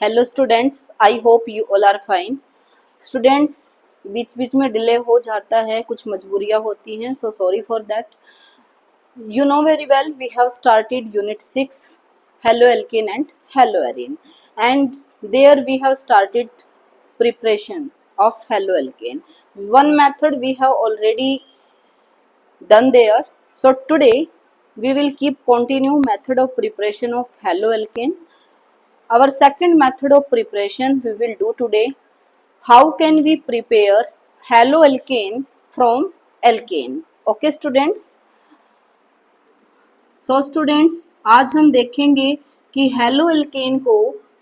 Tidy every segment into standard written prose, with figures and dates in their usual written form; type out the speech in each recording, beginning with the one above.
Hello students, I hope you all are fine. Students, बीच बीच में डिले हो जाता है, कुछ मजबूरियां होती हैं, so sorry for that. You know very well we have started unit 6 haloalkane and haloarine, and there we have started preparation of haloalkane. One method we have already done there, so today we will keep continue method of preparation of haloalkane. Our second method of preparation we will do today. How can we prepare haloalkane from alkane? Okay students. So students, आज हम देखेंगे कि haloalkane को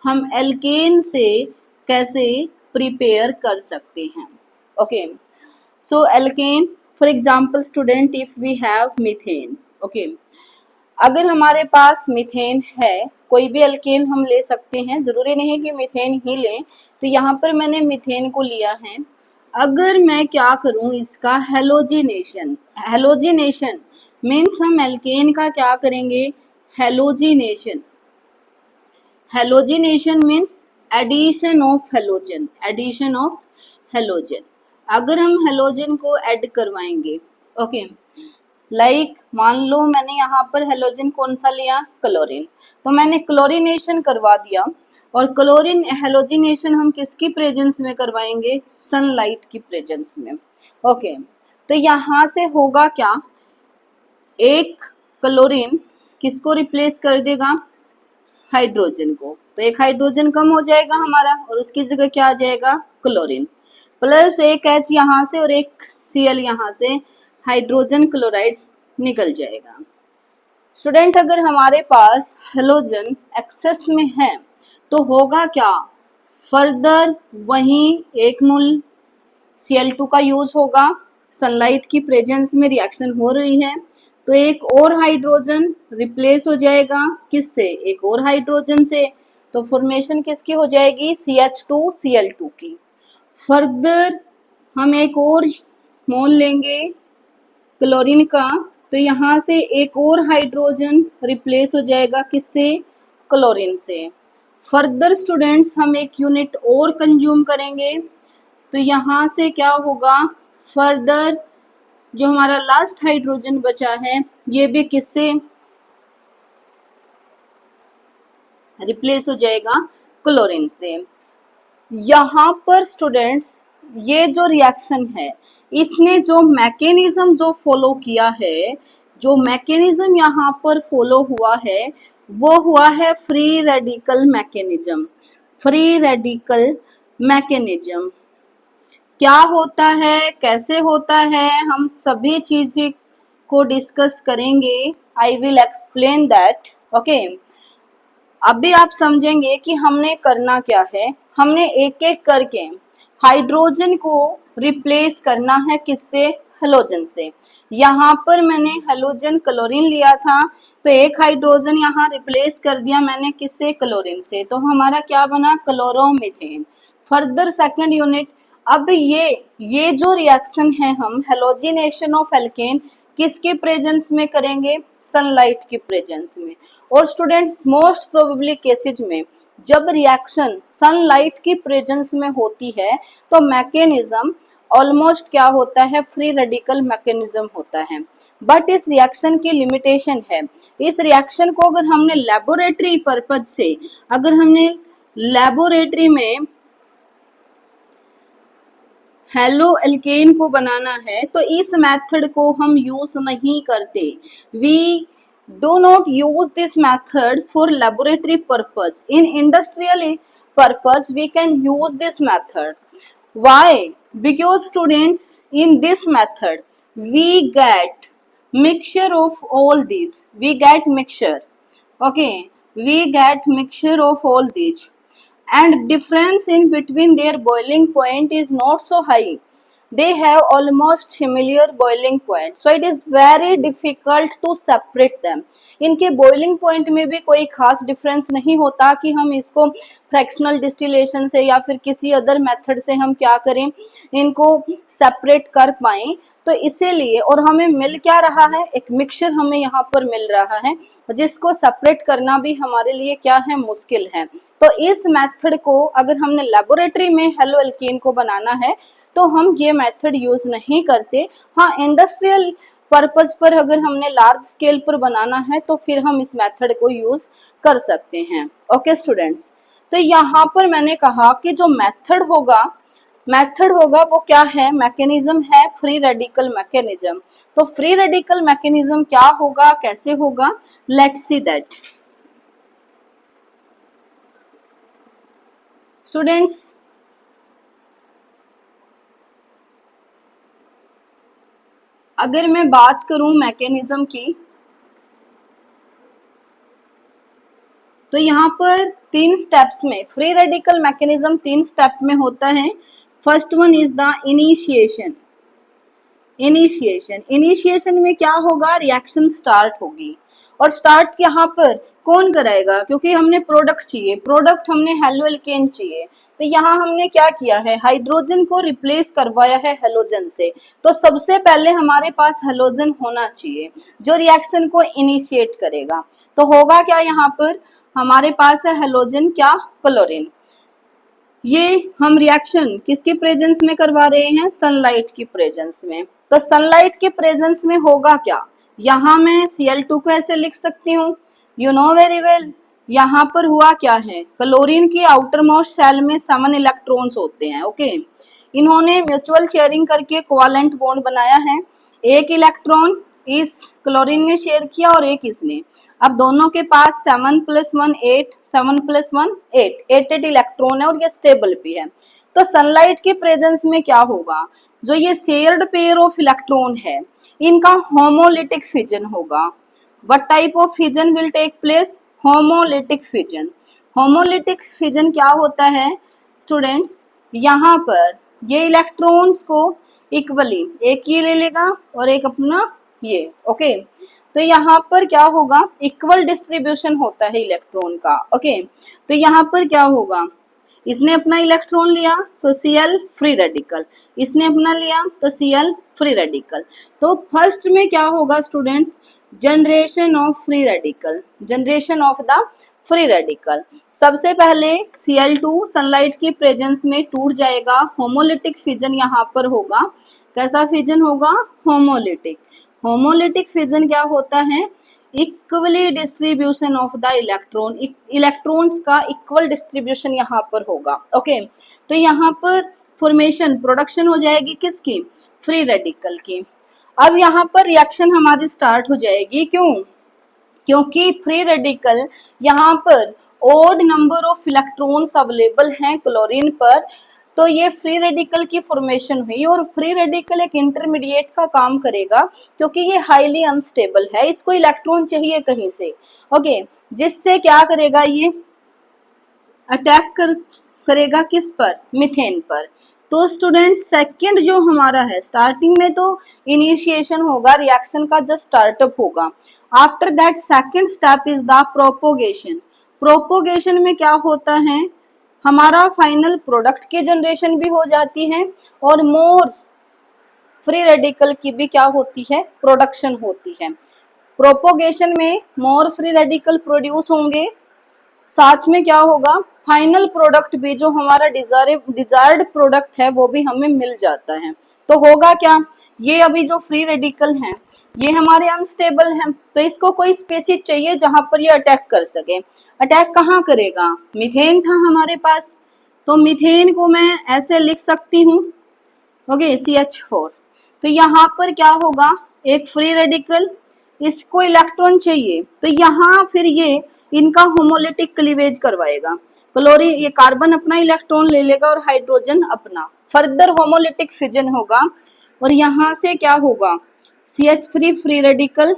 हम alkene से कैसे prepare कर सकते हैं। Okay, so alkane, for example student, if we have methane. Okay, अगर हमारे पास मीथेन है, कोई भी एल्केन हम ले सकते हैं, जरूरी नहीं है कि मीथेन ही लें। तो यहाँ पर मैंने मीथेन को लिया है। अगर मैं क्या करूँ, इसका हेलोजिनेशन, हेलोजिनेशन मीन्स हम एल्केन का क्या करेंगे, halogenation. Halogenation means addition of halogen, addition of halogen. अगर हम हेलोजन को ऐड करवाएंगे, ओके, लाइक मान लो मैंने यहाँ पर हेलोजन कौन सा लिया, क्लोरीन, तो मैंने क्लोरीनेशन करवा दिया। और क्लोरीन हेलोजिनेशन हम किसकी प्रेजेंस में करवाएंगे, सनलाइट की प्रेजेंस में। ओके, तो यहाँ से होगा क्या, एक क्लोरीन किसको रिप्लेस कर देगा, हाइड्रोजन को, तो एक हाइड्रोजन कम हो जाएगा हमारा और उसकी जगह क्या आ जाएगा, क्लोरीन, प्लस एक एच यहाँ से और एक Cl यहाँ से, हाइड्रोजन क्लोराइड निकल जाएगा। स्टूडेंट, अगर हमारे पास हेलोजन एक्सेस में है तो होगा क्या, फर्दर वहीं एक मोल Cl2 का यूज होगा, सनलाइट की प्रेजेंस में रिएक्शन हो रही है, तो एक और हाइड्रोजन रिप्लेस हो जाएगा किससे, एक और हाइड्रोजन से, तो फॉर्मेशन किसकी हो जाएगी, CH2Cl2 की। फर्दर हम एक और मोल लेंगे क्लोरीन का, तो यहाँ से एक और हाइड्रोजन रिप्लेस हो जाएगा किससे, क्लोरीन से। फर्दर स्टूडेंट्स, हम एक यूनिट और कंज्यूम करेंगे, तो यहाँ से क्या होगा, फर्दर जो हमारा लास्ट हाइड्रोजन बचा है ये भी किससे रिप्लेस हो जाएगा, क्लोरीन से। यहाँ पर स्टूडेंट्स, ये जो रिएक्शन है इसने जो मैकेनिज्म जो फॉलो किया है, जो मैकेनिज्म यहाँ पर फॉलो हुआ है वो हुआ है free radical mechanism. Free radical mechanism क्या होता है, कैसे होता है, हम सभी चीजें को डिस्कस करेंगे। I will explain that. Okay, अभी आप समझेंगे कि हमने करना क्या है। हमने एक एक करके हाइड्रोजन को रिप्लेस करना है किससे, हेलोजन से। यहाँ पर मैंने हेलोजन क्लोरीन लिया था, तो एक हाइड्रोजन यहाँ रिप्लेस कर दिया मैंने किससे, क्लोरीन से, तो हमारा क्या बना, क्लोरोमीथेन। फर्दर सेकंड यूनिट, अब ये जो रिएक्शन है हम हेलोजिनेशन ऑफ एल्केन किसके प्रेजेंस में करेंगे, सनलाइट की प्रेजेंस में। और स्टूडेंट्स, मोस्ट प्रोबेबली केसेज में जब रिएक्शन सनलाइट की प्रेजेंस में होती है तो मैकेनिज्म ऑलमोस्ट क्या होता है, फ्री रेडिकल मैकेनिज्म होता है। बट इस रिएक्शन की लिमिटेशन है। इस रिएक्शन को अगर हमने लेबोरेटरी पर्पज से, अगर हमने लेबोरेटरी में हेलोएल्केन को बनाना है तो इस मेथड को हम यूज नहीं करते। We do not use this method for laboratory purpose. In industrial purpose we can use this method. Why? Because students, in this method we get mixture of all these, we get mixture, okay, we get mixture of all these, and difference in between their boiling point is not so high. They have almost similar boiling point, so it is very difficult to separate them. इनके boiling point में भी कोई खास difference नहीं होता कि हम इसको fractional distillation से या फिर किसी other method से हम क्या करें, इनको separate कर पाएं। तो इसीलिए, और हमें मिल क्या रहा है, एक मिक्सचर हमें यहाँ पर मिल रहा है जिसको सेपरेट करना भी हमारे लिए क्या है, मुश्किल है। तो इस मेथड को अगर हमने लेबोरेटरी में हेलो एल्केन को बनाना है तो हम ये मेथड यूज नहीं करते। हाँ, इंडस्ट्रियल पर्पज पर अगर हमने लार्ज स्केल पर बनाना है तो फिर हम इस मेथड को यूज कर सकते हैं। ओके स्टूडेंट्स, तो यहाँ पर मैंने कहा कि जो मेथड होगा वो क्या है, मैकेनिज्म है फ्री रेडिकल मैकेनिज्म। तो फ्री रेडिकल मैकेनिज्म क्या होगा, कैसे होगा, लेट्स सी दैट। स्टूडेंट्स, अगर मैं बात करूं मैकेनिज्म की, तो यहाँ पर 3 स्टेप्स में फ्री रेडिकल मैकेनिज्म 3 स्टेप में होता है। First one is the initiation. Initiation में क्या होगा, रिएक्शन स्टार्ट होगी, और स्टार्ट यहाँ पर कौन कराएगा, क्योंकि हमने प्रोडक्ट चाहिए, प्रोडक्ट हमने हेलो एल्केन चाहिए, तो यहाँ हमने क्या किया है, हाइड्रोजन को रिप्लेस करवाया है हेलोजन से। तो सबसे पहले हमारे पास हेलोजन होना चाहिए जो रिएक्शन को इनिशिएट करेगा। तो होगा क्या, यहाँ पर हमारे पास है हेलोजन, क्या, क्लोरीन। ये हम रिएक्शन किसके प्रेजेंस में करवा रहे हैं, सनलाइट की प्रेजेंस में। तो सनलाइट के प्रेजेंस में होगा क्या, यहाँ मैं Cl2 को ऐसे लिख सकती हूँ, यू नो वेरी वेल। यहाँ पर हुआ क्या है, क्लोरीन की आउटर मोस्ट शेल में 7 इलेक्ट्रॉन्स होते हैं। ओके, इन्होंने म्यूचुअल शेयरिंग करके कोवेलेंट बॉन्ड बनाया है। एक इलेक्ट्रॉन इस क्लोरीन ने शेयर किया और एक इसने। अब दोनों के पास 7 + 1 8, 7 + 1 8, 8 इलेक्ट्रॉन है और ये स्टेबल भी है। तो सनलाइट के प्रेजेंस में क्या होगा, जो ये शेयर्ड पेयर ऑफ इलेक्ट्रॉन है इनका होमोलिटिक फिजन होगा। What type of fission will take place, homolytic fission. Homolytic fission क्या होता है स्टूडेंट्स, यहाँ पर ये इलेक्ट्रॉन्स को इक्वली, एक ये ले लेगा और एक अपना ये। ओके, तो यहाँ पर क्या होगा, इक्वल डिस्ट्रीब्यूशन होता है इलेक्ट्रॉन का। ओके, तो यहाँ पर क्या होगा, इसने अपना इलेक्ट्रॉन लिया तो Cl फ्री रेडिकल, इसने अपना लिया तो Cl फ्री रेडिकल। तो फर्स्ट में क्या होगा students, generation of free radical, generation of the free radical. सबसे पहले Cl2 सनलाइट की प्रेजेंस में टूट जाएगा, होमोलिटिक फिजन यहाँ पर होगा। कैसा फिजन होगा, होमोलिटिक। होमोलिटिक फिजन क्या होता है, equally distribution of the electron, electrons का इक्वल डिस्ट्रीब्यूशन यहाँ पर होगा। ओके, तो यहाँ पर फॉर्मेशन, प्रोडक्शन हो जाएगी किसकी, फ्री रेडिकल की। अब यहाँ पर रिएक्शन हमारी स्टार्ट हो जाएगी, क्यों, क्योंकि फ्री रेडिकल यहाँ पर odd number of electrons available हैं क्लोरीन पर, तो ये फ्री रेडिकल की फॉर्मेशन हुई। और फ्री रेडिकल एक इंटरमीडिएट का काम करेगा क्योंकि ये हाईली अनस्टेबल है, इसको इलेक्ट्रॉन चाहिए कहीं से। ओके, जिससे क्या करेगा, ये अटैक करेगा किस पर, मीथेन पर। तो स्टूडेंट सेकंड जो हमारा है, स्टार्टिंग में तो इनिशिएशन होगा, रिएक्शन का जस्ट स्टार्टअप होगा। After that second step is the propagation. Propagation में क्या होता है, हमारा फाइनल प्रोडक्ट की जनरेशन भी हो जाती है और मोर फ्री रेडिकल की भी क्या होती है, प्रोडक्शन होती है। प्रोपोगेशन में मोर फ्री रेडिकल प्रोड्यूस होंगे, साथ में क्या होगा, फाइनल प्रोडक्ट भी जो हमारा डिजायर्ड प्रोडक्ट है वो भी हमें मिल जाता है। तो होगा क्या, ये अभी जो फ्री रेडिकल हैं ये हमारे अनस्टेबल हैं, तो इसको कोई स्पेसीज चाहिए जहां पर ये अटैक कर सके। अटैक कहाँ करेगा, मीथेन था हमारे पास, तो मीथेन को मैं ऐसे लिख सकती हूँ, ओके, CH4। तो यहाँ पर क्या होगा, एक फ्री रेडिकल, इसको इलेक्ट्रॉन चाहिए, तो यहाँ फिर ये इनका होमोलिटिक क्लीवेज करवाएगा। क्लोरीन, ये कार्बन अपना इलेक्ट्रॉन ले लेगा और हाइड्रोजन अपना, फर्दर होमोलिटिक फिजन होगा और यहाँ से क्या होगा, CH3 free radical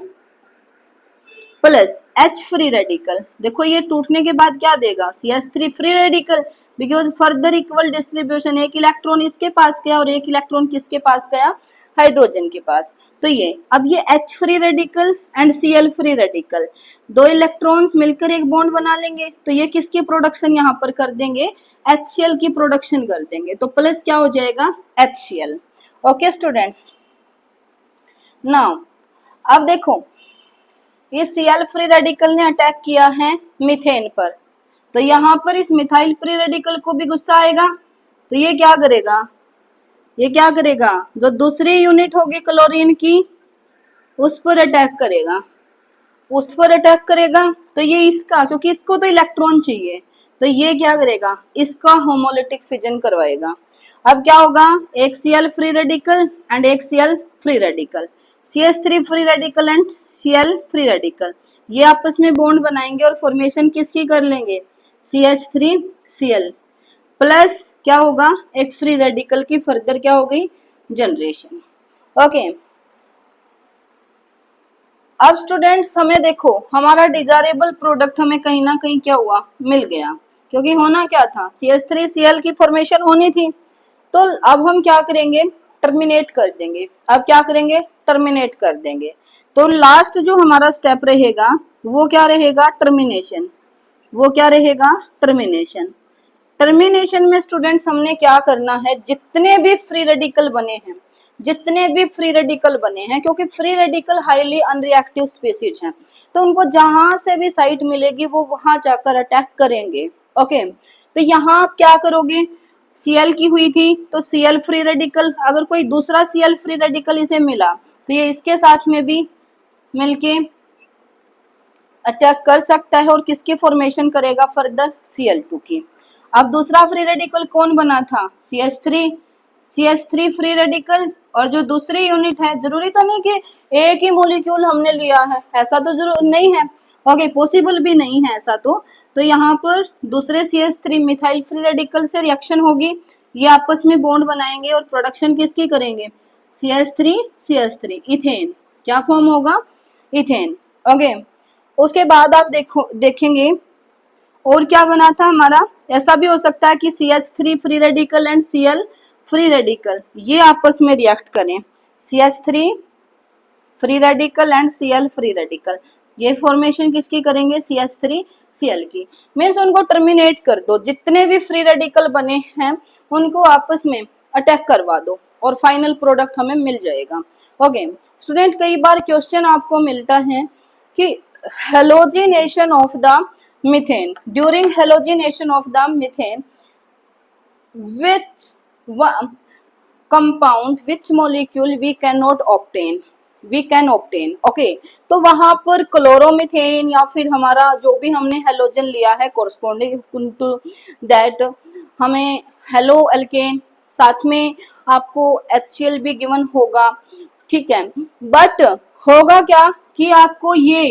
plus H free radical. देखो ये टूटने के बाद क्या देगा, CH3 free radical, because further equal distribution, एक इलेक्ट्रॉन इसके पास गया और एक इलेक्ट्रॉन किसके पास गया, हाइड्रोजन के पास। तो ये अब ये H free radical and Cl free radical, दो इलेक्ट्रॉन्स मिलकर एक बॉन्ड बना लेंगे, तो ये किसकी प्रोडक्शन यहाँ पर कर देंगे, HCl की प्रोडक्शन कर देंगे। तो प्लस क्या हो जाएगा, HCl। ओके स्टूडेंट्स, नाउ अब देखो, ये Cl फ्री रेडिकल ने अटैक किया है मीथेन पर, तो यहाँ पर इस मिथाइल फ्री रेडिकल को भी गुस्सा आएगा, तो ये क्या करेगा, ये क्या करेगा, जो दूसरी यूनिट होगी क्लोरीन की उस पर अटैक करेगा, उस पर अटैक करेगा, तो ये इसका, क्योंकि इसको तो इलेक्ट्रॉन चाहिए, तो ये क्या करेगा, इसका होमोलिटिक फिजन करवाएगा। अब क्या होगा, एक Cl फ्री रेडिकल एंड एक Cl free radical, CH3 free radical and Cl free radical, ये आपस में बॉन्ड बनाएंगे और फॉर्मेशन किसकी कर लेंगे, CH3Cl प्लस क्या होगा, एक फ्री रेडिकल की फर्दर क्या हो गई, जनरेशन। ओके, अब स्टूडेंट्स हमें देखो, हमारा डिजायरेबल प्रोडक्ट हमें कहीं ना कहीं क्या हुआ, मिल गया, क्योंकि होना क्या था, CH3Cl की फॉर्मेशन होनी थी, तो अब हम क्या करेंगे, टर्मिनेट कर देंगे, अब क्या करेंगे, टर्मिनेट कर देंगे, तो लास्ट जो हमारा स्टेप रहेगा वो क्या रहेगा, टर्मिनेशन, वो क्या रहेगा, टर्मिनेशन। टर्मिनेशन में स्टूडेंट्स हमने क्या करना है, जितने भी फ्री रेडिकल बने हैं, जितने भी फ्री रेडिकल बने हैं, क्योंकि free radical highly unreactive species हैं, तो उनको जहां से भी साइट मिलेगी वो वहां जाकर अटैक करेंगे। ओके, तो यहाँ आप क्या करोगे, Cl की हुई थी तो Cl फ्री रेडिकल, अगर कोई दूसरा Cl फ्री रेडिकल इसे मिला तो ये इसके साथ में भी मिलके अटैक कर सकता है, और किसकी फॉर्मेशन करेगा, फर्दर Cl2 की। अब दूसरा फ्री रेडिकल कौन बना था, CH3 फ्री रेडिकल, और जो दूसरी यूनिट है, जरूरी तो नहीं कि एक ही मॉलिक्यूल हमने लिया है, ऐसा तो जरूर नहीं है, ओके, पॉसिबल भी नहीं है ऐसा, तो यहाँ पर दूसरे CH3 मिथाइल फ्री रेडिकल से रिएक्शन होगी, ये आपस में बॉन्ड बनाएंगे और प्रोडक्शन किसकी करेंगे, CH3 इथेन, क्या फॉर्म होगा, इथेन। ओके, उसके बाद आप देखेंगे और क्या बना था हमारा, ऐसा भी हो सकता है कि CH3 free radical and Cl free radical ये आपस में रिएक्ट करें, CH3 free radical and Cl free radical, ये फॉर्मेशन किसकी करेंगे, CH3Cl की, मीन्स उनको टर्मिनेट कर दो, जितने भी फ्री रेडिकल बने हैं उनको आपस में अटैक करवा दो और फाइनल प्रोडक्ट हमें मिल जाएगा। ओके स्टूडेंट, कई बार क्वेश्चन आपको मिलता है कि halogenation of the methane, during halogenation of the methane which compound which molecule we cannot obtain, we can obtain। Okay, तो वहां पर क्लोरोमीथेन या फिर हमारा जो भी हमने हेलोजन लिया है कोरस्पॉन्डिंग टू दैट, हमें हेलो एल्केन, साथ में आपको HCl भी गिवन होगा, ठीक है, बट होगा क्या कि आपको ये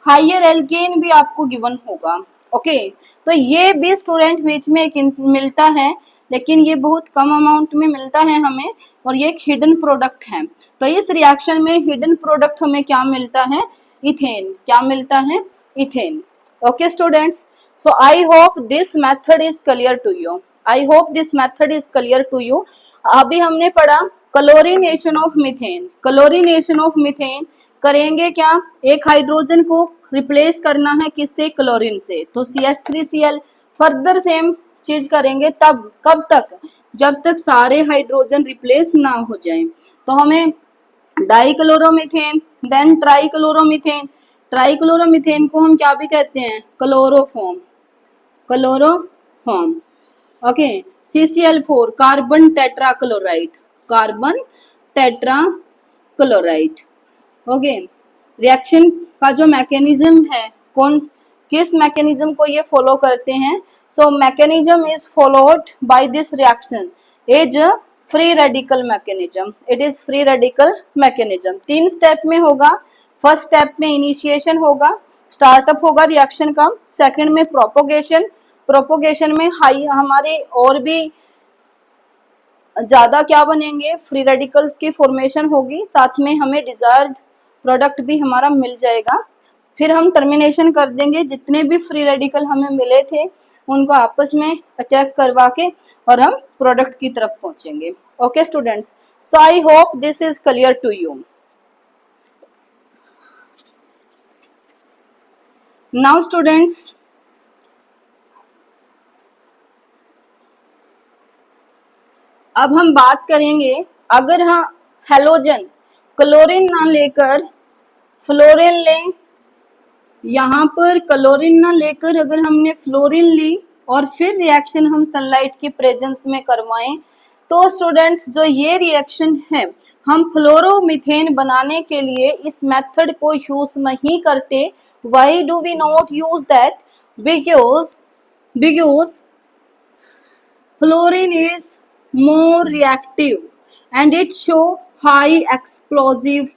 हायर एल्केन भी आपको गिवन होगा। ओके, तो ये भी स्टूडेंट बीच में एक मिलता है, लेकिन ये बहुत कम अमाउंट में मिलता है हमें, और ये एक हिडन प्रोडक्ट है, तो इस रिएक्शन में हिडन प्रोडक्ट हमें क्या मिलता है, इथेन, क्या मिलता है, ethane. Okay students, so I hope this method is clear to you, I hope this method is clear to you. अभी हमने पढ़ा chlorination of methane, chlorination of methane करेंगे क्या, एक हाइड्रोजन को रिप्लेस करना है किससे, क्लोरीन से, तो CH3Cl, फर्दर सेम चीज करेंगे, तब कब तक, जब तक सारे हाइड्रोजन रिप्लेस ना हो जाए, तो हमें डाइक्लोरोमीथेन, देन ट्राइक्लोरोमीथेन, ट्राइक्लोरोमीथेन को हम क्या भी कहते हैं, chloroform, chloroform. Okay, CCl4 carbon tetrachloride, carbon tetrachloride. Okay, reaction का जो मैकेनिज्म है, कौन किस मैकेनिज्म को ये फॉलो करते हैं, so mechanism is followed by this reaction is free radical mechanism, it is free radical mechanism. 3 step में होगा, फर्स्ट स्टेप में इनिशिएशन होगा, स्टार्टअप होगा रिएक्शन का, सेकंड में प्रोपोगेशन, प्रोपोगेशन में हाई हमारे और भी ज्यादा क्या बनेंगे, फ्री रेडिकल्स की फॉर्मेशन होगी, साथ में हमें डिजायर्ड प्रोडक्ट भी हमारा मिल जाएगा, फिर हम टर्मिनेशन कर देंगे, जितने भी फ्री रेडिकल हमें मिले थे उनको आपस में अटैक करवा के और हम प्रोडक्ट की तरफ पहुंचेंगे। Okay students, so I hope this is clear to you. Now students, अब हम बात करेंगे, अगर हाँ हेलोजन क्लोरीन ना लेकर फ्लोरीन लें, यहाँ पर क्लोरीन ना लेकर अगर हमने फ्लोरीन ली और फिर रिएक्शन हम सनलाइट की प्रेजेंस में करवाएं, तो स्टूडेंट्स जो ये रिएक्शन है हम फ्लोरोमीथेन बनाने के लिए इस मेथड को यूज नहीं करते। Why do we not use that? Because fluorine is more reactive and it show high explosive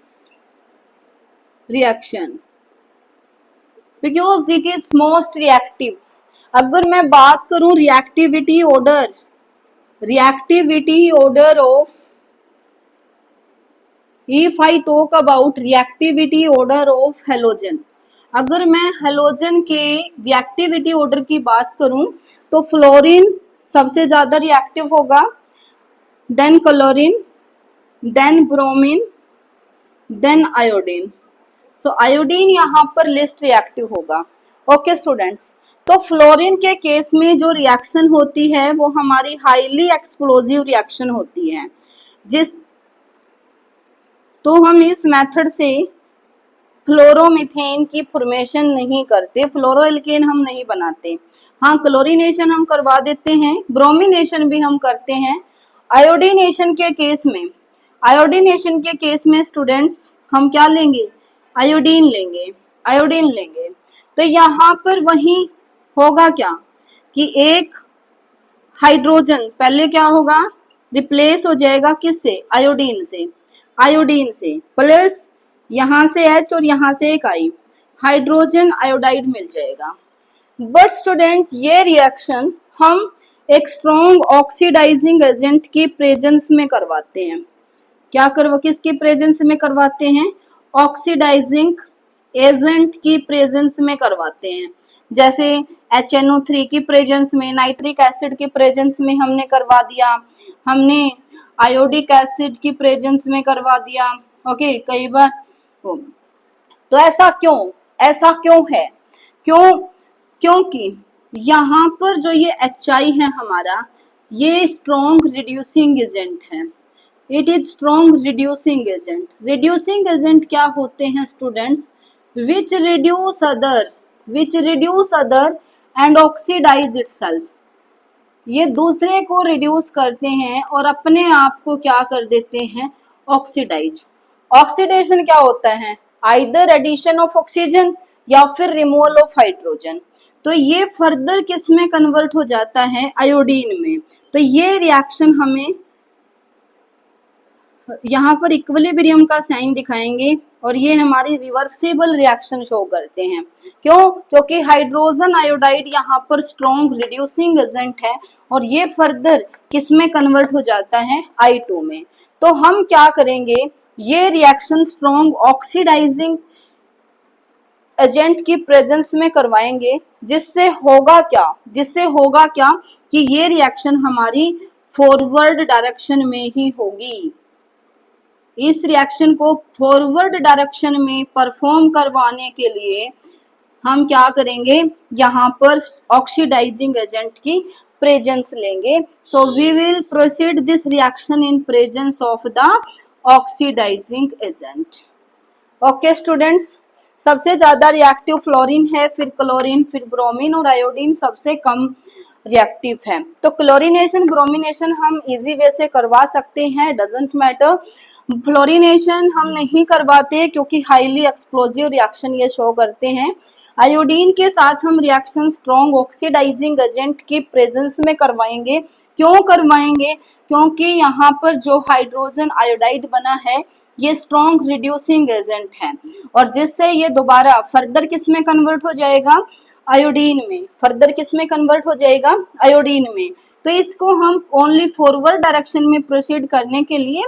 reaction because it is most reactive। अगर मैं बात करूं reactivity order of, if I talk about reactivity order of halogen, अगर मैं halogen के reactivity order की बात करूं तो फ्लोरीन सबसे ज्यादा रिएक्टिव होगा, then chlorine, then bromine, then iodine. So iodine यहाँ पर लिस्ट रिएक्टिव होगा। ओके स्टूडेंट्स, तो फ्लोरीन के केस में जो रिएक्शन होती है वो हमारी हाईली एक्सप्लोजिव रिएक्शन होती है, तो हम इस मेथड से फ्लोरोमीथेन की फॉर्मेशन नहीं करते, फ्लोरोएल्केन हम नहीं बनाते। हाँ, क्लोरीनेशन हम करवा देते हैं, ब्रोमिनेशन भी हम करते हैं। आयोडीनेशन के केस में स्टूडेंट्स हम क्या लेंगे? आयोडीन लेंगे। तो यहाँ पर वही होगा क्या कि एक हाइड्रोजन पहले क्या होगा, रिप्लेस हो जाएगा किससे? आयोडीन से प्लस यहां से H और यहां से एक I, हाइड्रोजन आयोडाइड मिल जाएगा। बट स्टूडेंट ये रिएक्शन हम एक स्ट्रॉन्ग ऑक्सीडाइजिंग एजेंट की प्रेजेंस में करवाते हैं। किसकी प्रेजेंस में करवाते हैं? ऑक्सीडाइजिंग एजेंट की प्रेजेंस में करवाते हैं। जैसे HNO3 की प्रेजेंस में, नाइट्रिक एसिड की प्रेजेंस में हमने करवा दिया, हमने आयोडिक एसिड की प्रेजेंस में करवा दिया। ओके, कई बार तो ऐसा क्यों है? क्योंकि यहाँ पर जो ये HI है हमारा, ये स्ट्रॉन्ग रिड्यूसिंग एजेंट है। It is strong reducing agent क्या होते हैं students? Which reduce other and oxidize itself. ये दूसरे को रिड्यूस करते हैं और अपने आप को क्या कर देते हैं? ऑक्सीडाइज। ऑक्सीडेशन क्या होता है? आइदर एडिशन ऑफ ऑक्सीजन या फिर रिमूवल ऑफ हाइड्रोजन। तो ये फर्दर किस में कन्वर्ट हो जाता है? आयोडीन में। तो ये रिएक्शन हमें यहाँ पर इक्विलिब्रियम का साइन दिखाएंगे और ये हमारी रिवर्सिबल रिएक्शन शो करते हैं। क्योंकि हाइड्रोजन आयोडाइड यहाँ पर स्ट्रॉन्ग रिड्यूसिंग एजेंट है और ये फर्दर किस में कन्वर्ट हो जाता है? I2 में। तो हम क्या करेंगे? ये रिएक्शन स्ट्रॉन्ग ऑक्सीडाइजिंग एजेंट की प्रेजेंस में करवाएंगे, जिससे होगा क्या कि ये रिएक्शन हमारी फॉरवर्ड डायरेक्शन में ही होगी। इस रिएक्शन को फॉरवर्ड डायरेक्शन में परफॉर्म करवाने के लिए हम क्या करेंगे? यहाँ पर ऑक्सीडाइजिंग एजेंट की प्रेजेंस लेंगे। So we will proceed this reaction in presence of the oxidizing agent. Okay students, सबसे ज्यादा रिएक्टिव फ्लोरीन है, फिर क्लोरीन, फिर ब्रोमीन और आयोडीन सबसे कम रिएक्टिव है। तो क्लोरीनेशन ब्रोमिनेशन हम इजी वे से करवा सकते हैं, डजंट मैटर। फ्लोरीनेशन हम नहीं करवाते क्योंकि हाईली एक्सप्लोजिव रिएक्शन ये शो करते हैं। आयोडीन के साथ हम रिएक्शन स्ट्रॉन्ग ऑक्सीडाइजिंग एजेंट की प्रेजेंस में करवाएंगे। क्यों करवाएंगे? क्योंकि यहाँ पर जो हाइड्रोजन आयोडाइड बना है ये स्ट्रॉन्ग रिड्यूसिंग एजेंट है और जिससे ये दोबारा फर्दर किस में कन्वर्ट हो जाएगा? आयोडीन में। फर्दर किस में कन्वर्ट हो जाएगा? आयोडीन में। तो इसको हम ओनली फॉरवर्ड डायरेक्शन में प्रोसीड करने के लिए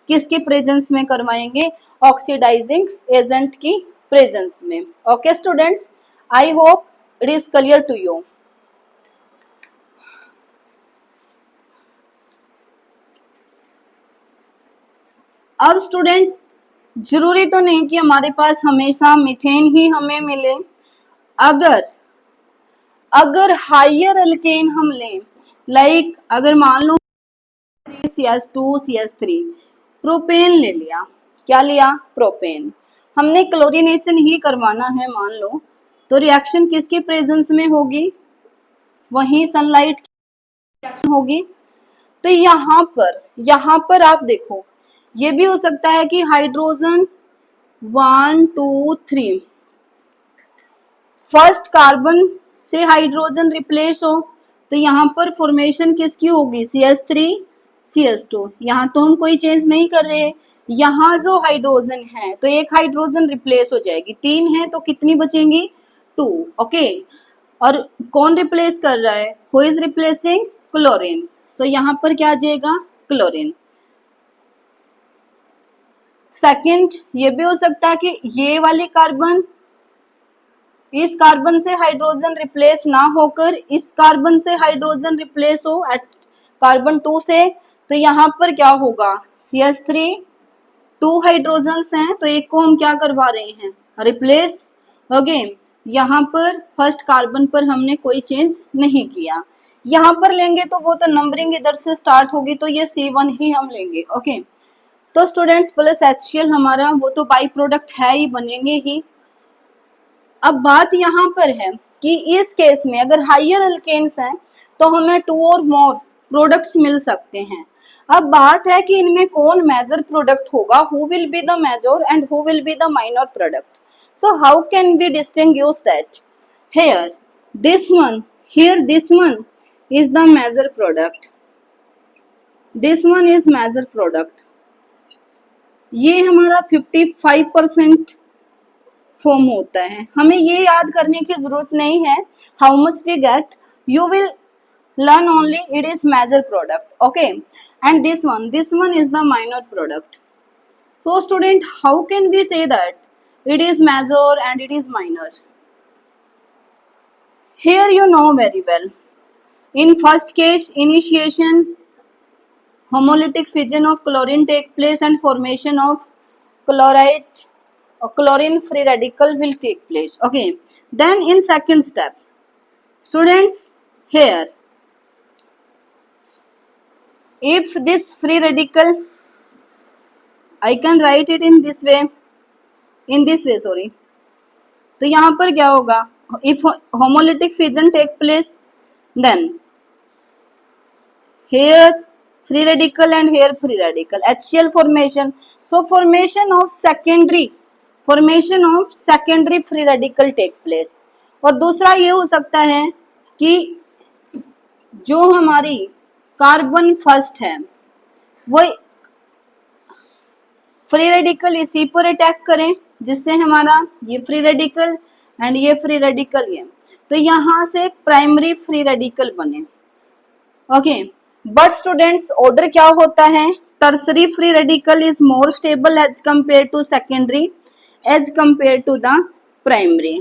किसकी प्रेजेंस में करवाएंगे? ऑक्सीडाइजिंग एजेंट की प्रेजेंस में। Okay students, I hope it is clear to you. अब स्टूडेंट, जरूरी तो नहीं कि हमारे पास हमेशा मीथेन ही हमें मिले। अगर हायर एल्केन हम लें, लाइक अगर मान लो CH2 CH3 प्रोपेन ले लिया, क्या लिया, प्रोपेन। हमने क्लोरीनेशन ही करवाना है मान लो, तो रिएक्शन किसकी प्रेजेंस में होगी, वही सनलाइट की होगी। तो यहाँ पर आप देखो, ये भी हो सकता है कि हाइड्रोजन 1 2 3 फर्स्ट कार्बन से हाइड्रोजन रिप्लेस हो, तो यहाँ पर फॉर्मेशन किसकी होगी, CH3 CH2। यहाँ तो हम कोई चेंज नहीं कर रहे हैं, यहाँ जो हाइड्रोजन है तो एक हाइड्रोजन रिप्लेस हो जाएगी, 3 है तो कितनी बचेंगी, 2। ओके, और कौन रिप्लेस कर रहा है, हु इज रिप्लेसिंग, क्लोरीन। सो यहाँ पर क्या आ जाएगा, क्लोरीन। सेकंड, ये भी हो सकता है कि ये वाले कार्बन इस कार्बन से हाइड्रोजन रिप्लेस ना होकर इस कार्बन से हाइड्रोजन रिप्लेस हो एट कार्बन 2 से, तो यहाँ पर क्या होगा, CH3 2 हाइड्रोजन्स हैं तो एक को हम क्या करवा रहे हैं, रिप्लेस। ओके, यहाँ पर फर्स्ट कार्बन पर हमने कोई चेंज नहीं किया। यहाँ पर लेंगे तो वो तो नंबरिंग इधर से स्टार्ट होगी, तो ये C1 ही हम लेंगे। ओके, तो स्टूडेंट्स प्लस HCl हमारा वो तो बाई प्रोडक्ट है ही, बनेंगे ही। अब बात यहाँ पर है कि इस केस में अगर हाइयर अल्केन्स हैं तो हमें 2 और मोर प्रोडक्ट्स मिल सकते हैं। अब बात है कि इनमें कौन मेजर प्रोडक्ट होगा, who will be the major and who will be the minor product. So how can we distinguish that, here this one is the major product, this one is major product। ये हमारा 55% form होता है, हमें ये याद करने की जरूरत नहीं है how much we get, you will learn only it is major product। okay, and this one is the minor product। so student, how can we say that it is major and it is minor? Here you know very well, in first case initiation homolytic fission of chlorine take place and formation of chloride or chlorine free radical will take place। okay, then in second step students, here if this free radical, I can write it in this way sorry, तो यहाँ पर क्या होगा, if homolytic fission take place then here free radical and here free radical, HCl formation। so formation of secondary free radical take place। और दूसरा ये हो सकता है कि जो हमारी कार्बन फर्स्ट है वो फ्री रेडिकल इसी पर अटैक करें, जिससे हमारा ये फ्री रेडिकल एंड ये फ्री रेडिकल ये, तो यहाँ से प्राइमरी फ्री रेडिकल बने। ओके, बट स्टूडेंट्स ऑर्डर क्या होता है, tertiary free radical is more stable as compare to secondary as compare to the primary.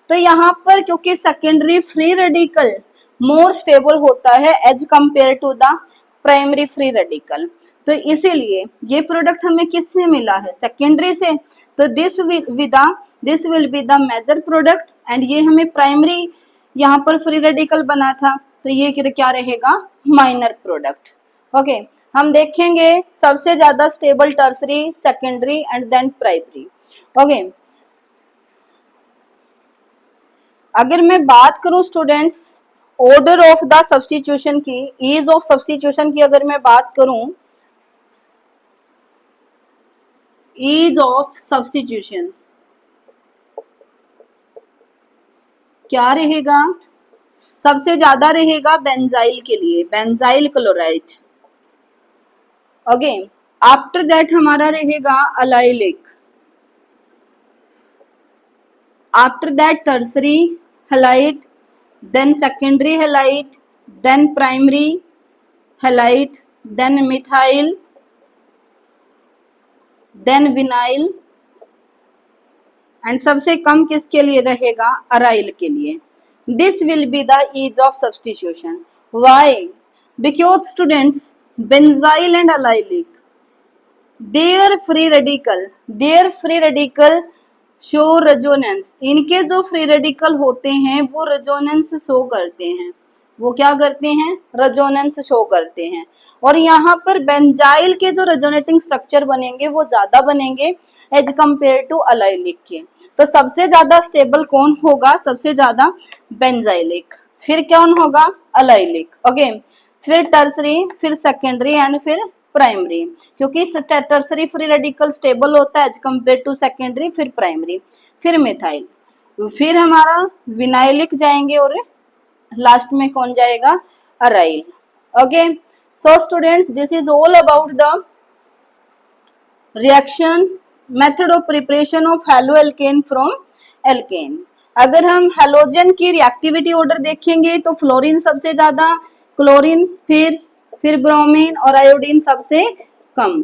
तो यहाँ पर क्योंकि secondary free radical more stable होता है as compare to the primary free radical, तो इसीलिए ये प्रोडक्ट हमें किससे मिला है, सेकेंडरी से। तो this will be the major product and ये हमें प्राइमरी यहाँ पर फ्री रेडिकल बना था, तो ये क्या रहेगा, माइनर प्रोडक्ट। ओके, हम देखेंगे सबसे ज्यादा stable tertiary, secondary and then primary. Okay, अगर मैं बात करूं students order of the substitution की, ईज ऑफ सब्स्टिट्यूशन की अगर मैं बात करूं, ईज ऑफ सब्स्टिट्यूशन क्या रहेगा, सबसे ज्यादा रहेगा बेंजाइल के लिए, benzyl chloride. Okay, after that हमारा रहेगा allylic, after that tertiary halide, then secondary halide, then primary halide, then methyl, then vinyl and सबसे कम किसके लिए रहेगा, अराइल के लिए। This will be the ease of substitution. Why? Because students benzyl and allylic their free radical show resonance, इनके जो free radical होते हैं वो रेजोनेंस शो करते हैं। वो क्या करते हैं, रेजोनेंस शो करते हैं। और यहाँ पर बेंजाइल के जो रेजोनेटिंग स्ट्रक्चर बनेंगे वो ज्यादा बनेंगे एज कंपेयर टू अलाइलिक के। तो सबसे ज्यादा स्टेबल कौन होगा, सबसे ज्यादा बेंजाइलिक, फिर कौन होगा, अलाइलिक। ओके, फिर टर्सरी, फिर सेकेंडरी एंड फिर प्राइमरी, क्योंकि टर्सरी फ्री रेडिकल स्टेबल होता है एज कंपेयर टू सेकेंडरी, फिर प्राइमरी, फिर मिथाइल, फिर हमारा विनाइलिक जाएंगे और लास्ट में कौन जाएगा, aryl. Okay, so students this is all about the reaction method of preparation of halo alkane from alkane. अगर हम हेलोजन की रिएक्टिविटी ऑर्डर देखेंगे तो फ्लोरीन सबसे ज्यादा, क्लोरीन, फिर ब्रोमीन और आयोडीन सबसे कम।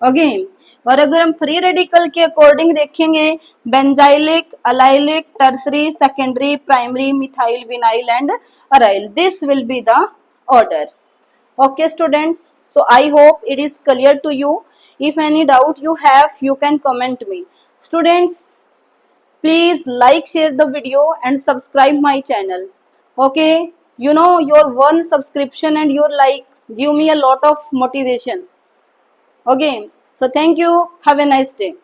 ओके, और अगर हम फ्री रेडिकल के अकॉर्डिंग देखेंगे, benzylic, allylic, tertiary, secondary, primary, methyl, vinyl and aryl, this will be the order. Okay students, so I hope it is clear to you. If any doubt you have, you can comment me. Students, please like, share the video and subscribe my channel. Okay, you know your one subscription and your like give me a lot of motivation. Okay, so thank you, have a nice day.